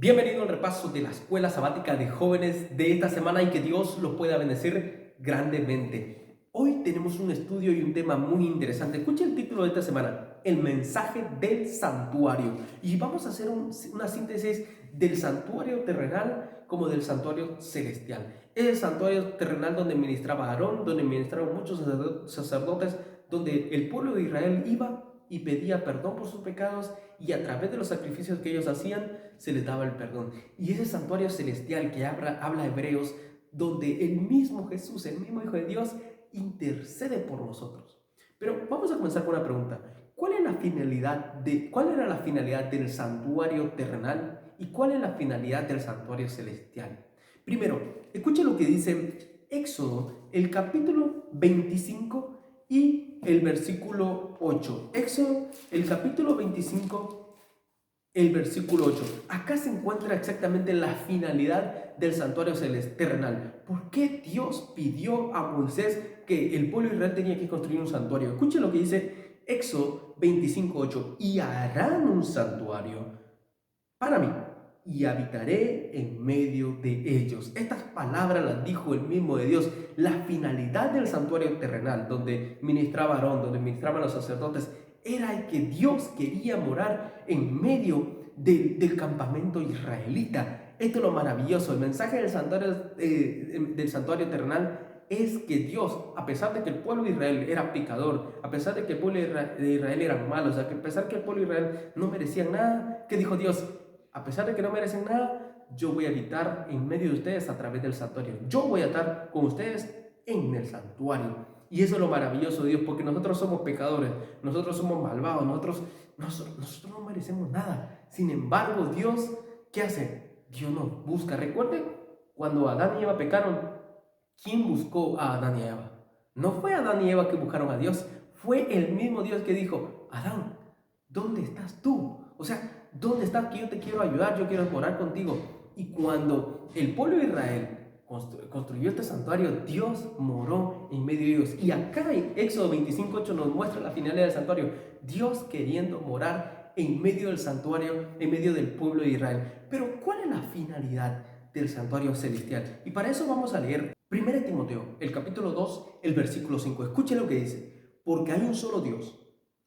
Bienvenido al repaso de la escuela sabática de jóvenes de esta semana y que Dios los pueda bendecir grandemente. Hoy tenemos un estudio y un tema muy interesante. Escucha el título de esta semana, el mensaje del santuario. Y vamos a hacer una síntesis del santuario terrenal como del santuario celestial. Es el santuario terrenal donde ministraba Aarón, donde ministraron muchos sacerdotes, donde el pueblo de Israel iba y pedía perdón por sus pecados, y a través de los sacrificios que ellos hacían se les daba el perdón. Y ese santuario celestial que habla Hebreos, donde el mismo Jesús, el mismo Hijo de Dios, intercede por nosotros. Pero vamos a comenzar con una pregunta. ¿Cuál era la finalidad del santuario terrenal y cuál es la finalidad del santuario celestial? Primero, escuchen lo que dice Éxodo, el capítulo 25 y el versículo 8. Éxodo, el capítulo 25, el versículo 8. Acá se encuentra exactamente la finalidad del santuario terrenal. ¿Por qué Dios pidió a Moisés que el pueblo de Israel tenía que construir un santuario? Escuchen lo que dice Éxodo 25, 8. Y harán un santuario para mí, y habitaré en medio de ellos. Estas palabras las dijo el mismo de Dios. La finalidad del santuario terrenal, donde ministraba Aarón, donde ministraban los sacerdotes, era el que Dios quería morar en medio del campamento israelita. Esto es lo maravilloso. El mensaje del santuario terrenal es que Dios, a pesar de que el pueblo de Israel era pecador, a pesar de que el pueblo de Israel era malo, a pesar de que el pueblo de Israel no merecía nada, ¿qué dijo Dios? A pesar de que no merecen nada, yo voy a habitar en medio de ustedes a través del santuario. Yo voy a estar con ustedes en el santuario. Y eso es lo maravilloso de Dios, porque nosotros somos pecadores, nosotros somos malvados, nosotros no merecemos nada. Sin embargo, Dios, ¿qué hace? Dios nos busca. Recuerden, cuando Adán y Eva pecaron, ¿quién buscó a Adán y Eva? No fue Adán y Eva que buscaron a Dios, fue el mismo Dios que dijo: Adán, ¿dónde estás tú? O sea, ¿dónde estás? Que yo te quiero ayudar, yo quiero morar contigo. Y cuando el pueblo de Israel construyó este santuario, Dios moró en medio de ellos. Y acá en Éxodo 25:8 nos muestra la finalidad del santuario. Dios queriendo morar en medio del santuario, en medio del pueblo de Israel. Pero ¿cuál es la finalidad del santuario celestial? Y para eso vamos a leer 1 Timoteo, el capítulo 2, el versículo 5. Escuchen lo que dice: porque hay un solo Dios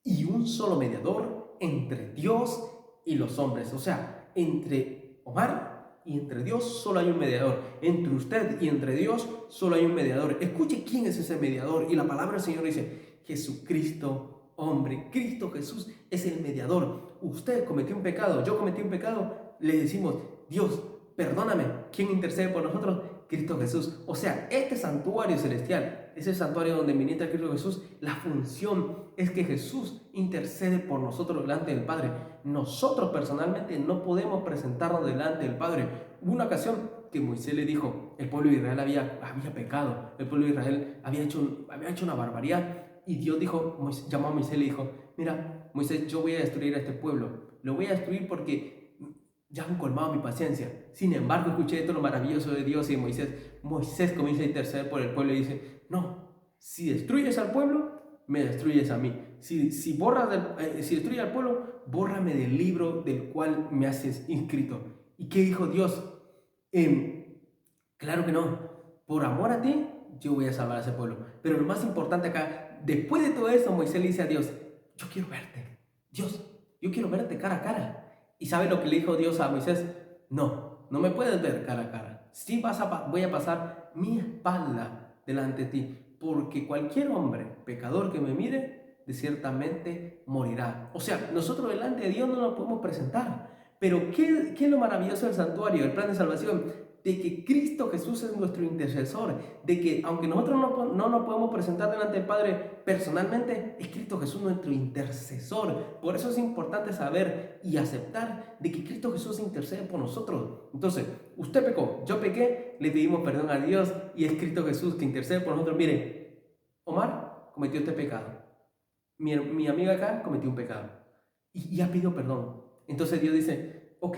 y un solo mediador entre Dios y los hombres. O sea, entre Omar y entre Dios solo hay un mediador. Entre usted y entre Dios solo hay un mediador. Escuche quién es ese mediador. Y la palabra del Señor dice: Jesucristo, hombre. Cristo Jesús es el mediador. Usted cometió un pecado, yo cometí un pecado. Le decimos: Dios, perdóname. ¿Quién intercede por nosotros? Cristo Jesús. O sea, este santuario celestial, ese santuario donde ministra Cristo Jesús, la función es que Jesús intercede por nosotros delante del Padre. Nosotros personalmente no podemos presentarnos delante del Padre. Hubo una ocasión que Moisés le dijo: el pueblo de Israel había pecado, el pueblo de Israel había hecho una barbaridad, y Dios llamó a Moisés y le dijo: mira, Moisés, yo voy a destruir a este pueblo, lo voy a destruir porque ya han colmado mi paciencia. Sin embargo, escuché esto lo maravilloso de Dios y de Moisés. Moisés comienza a interceder por el pueblo y dice: no, si destruyes al pueblo, me destruyes a mí. Si destruyes al pueblo, bórrame del libro del cual me haces inscrito. ¿Y qué dijo Dios? Claro que no. Por amor a ti, yo voy a salvar a ese pueblo. Pero lo más importante acá, después de todo eso, Moisés le dice a Dios: yo quiero verte. Dios, yo quiero verte cara a cara. ¿Y sabe lo que le dijo Dios a Moisés? No, no me puedes ver cara a cara. Sí voy a pasar mi espalda delante de ti, porque cualquier hombre pecador que me mire, de ciertamente morirá. O sea, nosotros delante de Dios no nos podemos presentar. Pero ¿qué es lo maravilloso del santuario, el plan de salvación? De que Cristo Jesús es nuestro intercesor, de que aunque nosotros no nos podemos presentar delante del Padre personalmente, es Cristo Jesús nuestro intercesor. Por eso es importante saber y aceptar de que Cristo Jesús intercede por nosotros. Entonces, usted pecó, yo pequé, le pedimos perdón a Dios y es Cristo Jesús que intercede por nosotros. Mire, Omar cometió este pecado, mi amiga acá cometió un pecado y ha pedido perdón. Entonces Dios dice: ok,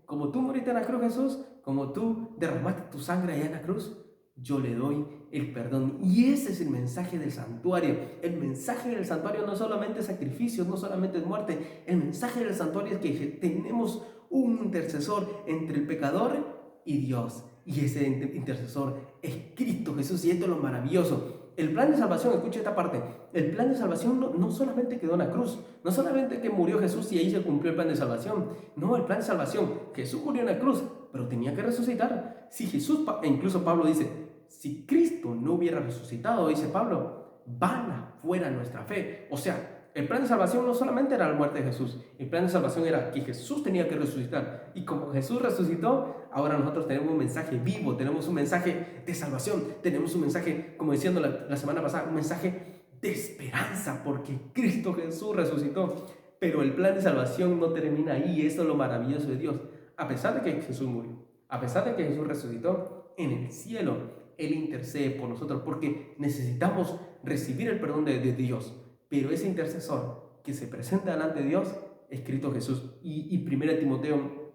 como tú moriste en la cruz, Jesús, como tú derramaste tu sangre allá en la cruz, yo le doy el perdón. Y ese es el mensaje del santuario. El mensaje del santuario no solamente es sacrificio, no solamente es muerte. El mensaje del santuario es que tenemos un intercesor entre el pecador y Dios. Y ese intercesor es Cristo Jesús. Y esto es lo maravilloso. El plan de salvación, escucha esta parte, el plan de salvación no solamente quedó en la cruz, no solamente que murió Jesús y ahí se cumplió el plan de salvación. No, el plan de salvación, Jesús murió en la cruz, pero tenía que resucitar. Si Jesús, e incluso Pablo dice, si Cristo no hubiera resucitado, dice Pablo, vana fuera nuestra fe. O sea, el plan de salvación no solamente era la muerte de Jesús, el plan de salvación era que Jesús tenía que resucitar. Y como Jesús resucitó, ahora nosotros tenemos un mensaje vivo, tenemos un mensaje de salvación, tenemos un mensaje, como diciendo la semana pasada, un mensaje de esperanza, porque Cristo Jesús resucitó. Pero el plan de salvación no termina ahí, eso es lo maravilloso de Dios. A pesar de que Jesús murió, a pesar de que Jesús resucitó, en el cielo Él intercede por nosotros, porque necesitamos recibir el perdón de Dios. Pero ese intercesor que se presenta delante de Dios es Cristo Jesús. Y 1 Timoteo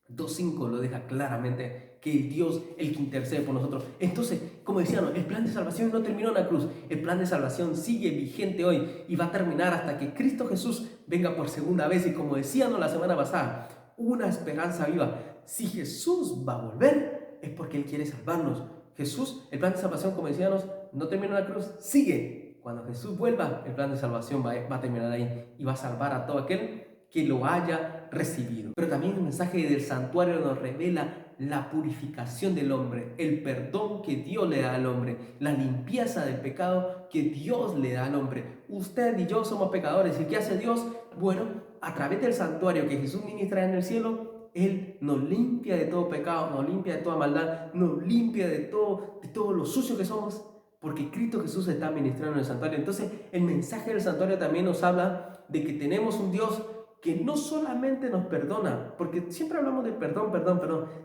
2:5 lo deja claramente, que es Dios el que intercede por nosotros. Entonces, como decíamos, el plan de salvación no terminó en la cruz. El plan de salvación sigue vigente hoy y va a terminar hasta que Cristo Jesús venga por segunda vez. Y como decíamos la semana pasada, una esperanza viva. Si Jesús va a volver, es porque Él quiere salvarnos. Jesús, el plan de salvación, como decíamos, no terminó en la cruz, sigue. Cuando Jesús vuelva, el plan de salvación va a terminar ahí y va a salvar a todo aquel que lo haya recibido. Pero también el mensaje del santuario nos revela la purificación del hombre, el perdón que Dios le da al hombre, la limpieza del pecado que Dios le da al hombre. Usted y yo somos pecadores. ¿Y qué hace Dios? Bueno, a través del santuario que Jesús ministra en el cielo, Él nos limpia de todo pecado, nos limpia de toda maldad, nos limpia de todo lo sucio que somos, porque Cristo Jesús está ministrando en el santuario. Entonces, el mensaje del santuario también nos habla de que tenemos un Dios que no solamente nos perdona, porque siempre hablamos de perdón.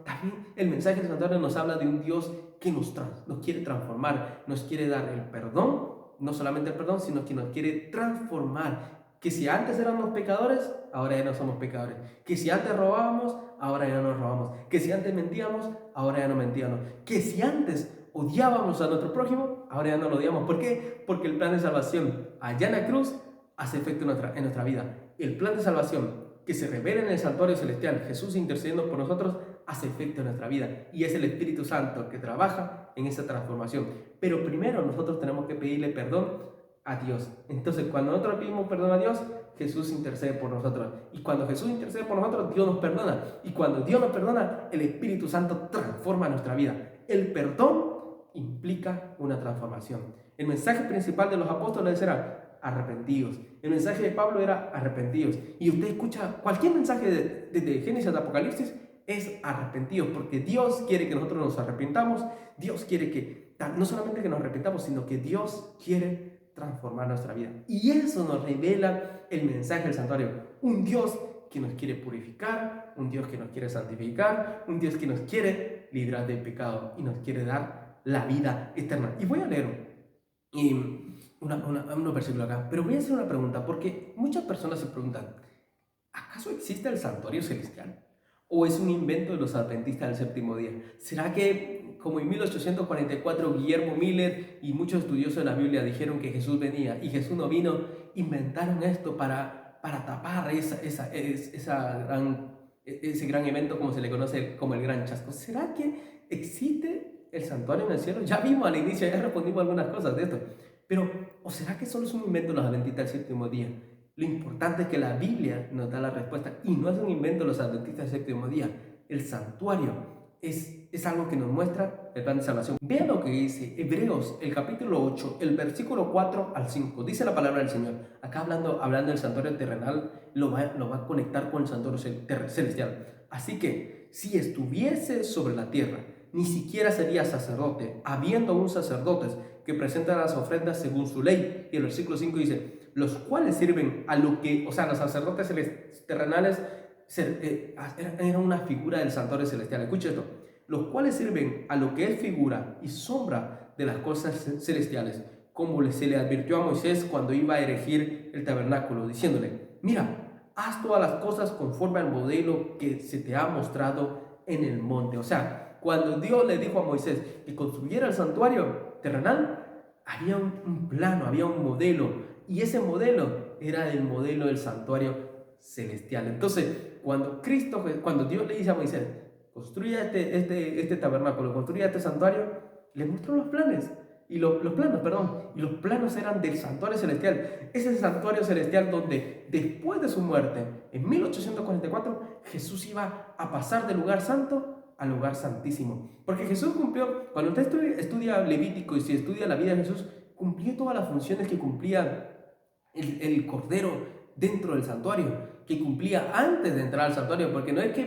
También el mensaje del santuario nos habla de un Dios que nos quiere transformar, nos quiere dar el perdón, no solamente el perdón, sino que nos quiere transformar. Que si antes éramos pecadores, ahora ya no somos pecadores. Que si antes robábamos, ahora ya no nos robamos. Que si antes mentíamos, ahora ya no mentíamos. Que si antes odiábamos a nuestro prójimo, ahora ya no lo odiamos. ¿Por qué? Porque el plan de salvación allá en la cruz hace efecto en nuestra vida. El plan de salvación que se revela en el santuario celestial, Jesús intercediendo por nosotros, hace efecto en nuestra vida. Y es el Espíritu Santo que trabaja en esa transformación. Pero primero nosotros tenemos que pedirle perdón a Dios. Entonces, cuando nosotros pedimos perdón a Dios, Jesús intercede por nosotros. Y cuando Jesús intercede por nosotros, Dios nos perdona. Y cuando Dios nos perdona, el Espíritu Santo transforma nuestra vida. El perdón implica una transformación. El mensaje principal de los apóstoles era arrepentidos. El mensaje de Pablo era arrepentidos. Y usted escucha cualquier mensaje desde Génesis hasta Apocalipsis, es arrepentidos, porque Dios quiere que nosotros nos arrepintamos. Dios quiere que, no solamente que nos arrepintamos, sino que Dios quiere transformar nuestra vida. Y eso nos revela el mensaje del santuario. Un Dios que nos quiere purificar, un Dios que nos quiere santificar, un Dios que nos quiere librar del pecado y nos quiere dar la vida eterna. Y voy a leer unos versículos acá, pero voy a hacer una pregunta, porque muchas personas se preguntan, ¿acaso existe el santuario celestial? ¿O es un invento de los adventistas del séptimo día? ¿Será que, como en 1844, Guillermo Miller y muchos estudiosos de la Biblia dijeron que Jesús venía y Jesús no vino, inventaron esto para tapar ese gran evento, como se le conoce como el gran chasco? ¿Será que existe el santuario en el cielo? Ya vimos al inicio, ya respondimos algunas cosas de esto, pero ¿o será que solo es un invento de los adventistas del séptimo día? Lo importante es que la Biblia nos da la respuesta y no es un invento de los adventistas del séptimo día. El santuario es algo que nos muestra el plan de salvación. Vean lo que dice Hebreos, el capítulo 8, el versículo 4 al 5. Dice la palabra del Señor. Acá hablando del santuario terrenal, lo va a conectar con el santuario celestial. Así que, si estuviese sobre la tierra, ni siquiera sería sacerdote, habiendo un sacerdote que presenta las ofrendas según su ley. Y el versículo 5 dice, los cuales sirven a lo que, o sea, los sacerdotes terrenales eran una figura del santuario celestial. Escucha esto, los cuales sirven a lo que es figura y sombra de las cosas celestiales, como se le advirtió a Moisés cuando iba a erigir el tabernáculo, diciéndole, mira, haz todas las cosas conforme al modelo que se te ha mostrado en el monte. O sea, cuando Dios le dijo a Moisés que construyera el santuario terrenal, había un plano, había un modelo, y ese modelo era el modelo del santuario celestial. Entonces, cuando Dios le dice a Moisés, construya este tabernáculo, construya este santuario, le mostró los planes. Los planos, perdón, y los planos eran del santuario celestial. Ese santuario celestial donde después de su muerte, en 1844, Jesús iba a pasar del lugar santo al lugar santísimo. Porque Jesús cumplió, cuando usted estudia Levítico y si estudia la vida de Jesús, cumplió todas las funciones que cumplía el Cordero dentro del santuario, que cumplía antes de entrar al santuario, porque no es que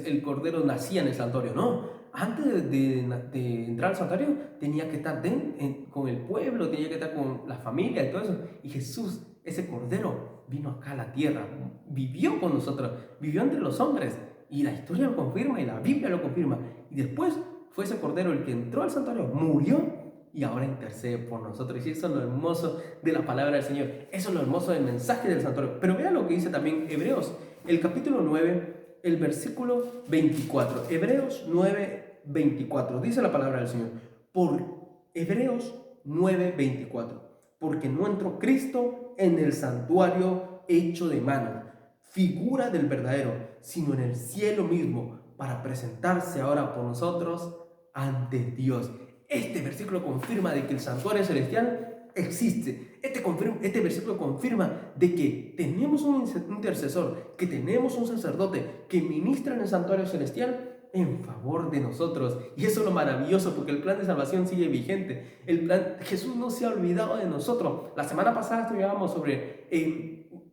el Cordero nacía en el santuario, no. Antes de entrar al santuario tenía que estar con el pueblo, tenía que estar con la familia y todo eso. Y Jesús, ese Cordero, vino acá a la tierra, vivió con nosotros, vivió entre los hombres. Y la historia lo confirma y la Biblia lo confirma. Y después fue ese Cordero el que entró al santuario, murió y ahora intercede por nosotros. Y eso es lo hermoso de la palabra del Señor. Eso es lo hermoso del mensaje del santuario. Pero vea lo que dice también Hebreos, el capítulo 9, el versículo 24. Hebreos 9, 24. Dice la palabra del Señor. Por Hebreos 9, 24. Porque no entró Cristo en el santuario hecho de mano, figura del verdadero, sino en el cielo mismo, para presentarse ahora por nosotros ante Dios. Este versículo confirma de que el santuario celestial existe. Este versículo confirma de que tenemos un intercesor, que tenemos un sacerdote que ministra en el santuario celestial en favor de nosotros. Y eso es lo maravilloso, porque el plan de salvación sigue vigente. Jesús no se ha olvidado de nosotros. La semana pasada estudiábamos sobre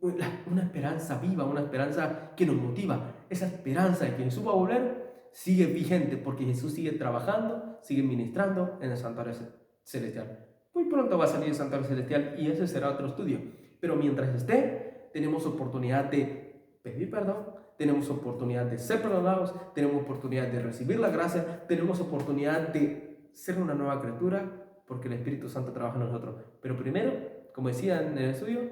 una esperanza viva, una esperanza que nos motiva. Esa esperanza de que Jesús va a volver sigue vigente porque Jesús sigue trabajando, sigue ministrando en el santuario celestial. Muy pronto va a salir el santuario celestial y ese será otro estudio. Pero mientras esté, tenemos oportunidad de pedir perdón, tenemos oportunidad de ser perdonados, tenemos oportunidad de recibir la gracia, tenemos oportunidad de ser una nueva criatura porque el Espíritu Santo trabaja en nosotros. Pero primero, como decía en el estudio,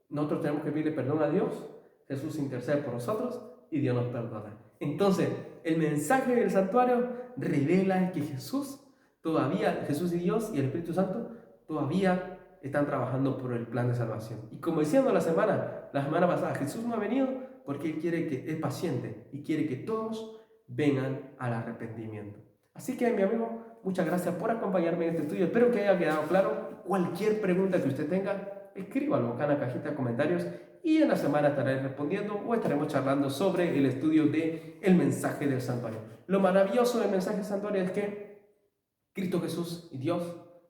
nosotros tenemos que pedirle perdón a Dios, Jesús intercede por nosotros y Dios nos perdona. Entonces, el mensaje del santuario revela que Jesús y Dios y el Espíritu Santo todavía están trabajando por el plan de salvación. Y como decíamos la semana pasada, Jesús no ha venido porque Él quiere que es paciente y quiere que todos vengan al arrepentimiento. Así que, mi amigo, muchas gracias por acompañarme en este estudio. Espero que haya quedado claro. Cualquier pregunta que usted tenga, escríbalo acá en la cajita de comentarios y en la semana estaré respondiendo o estaremos charlando sobre el estudio del mensaje del santuario. Lo maravilloso del mensaje del santuario es que Cristo Jesús y Dios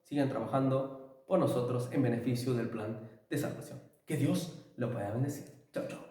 sigan trabajando por nosotros en beneficio del plan de salvación. Que Dios lo pueda bendecir. Chao, chao.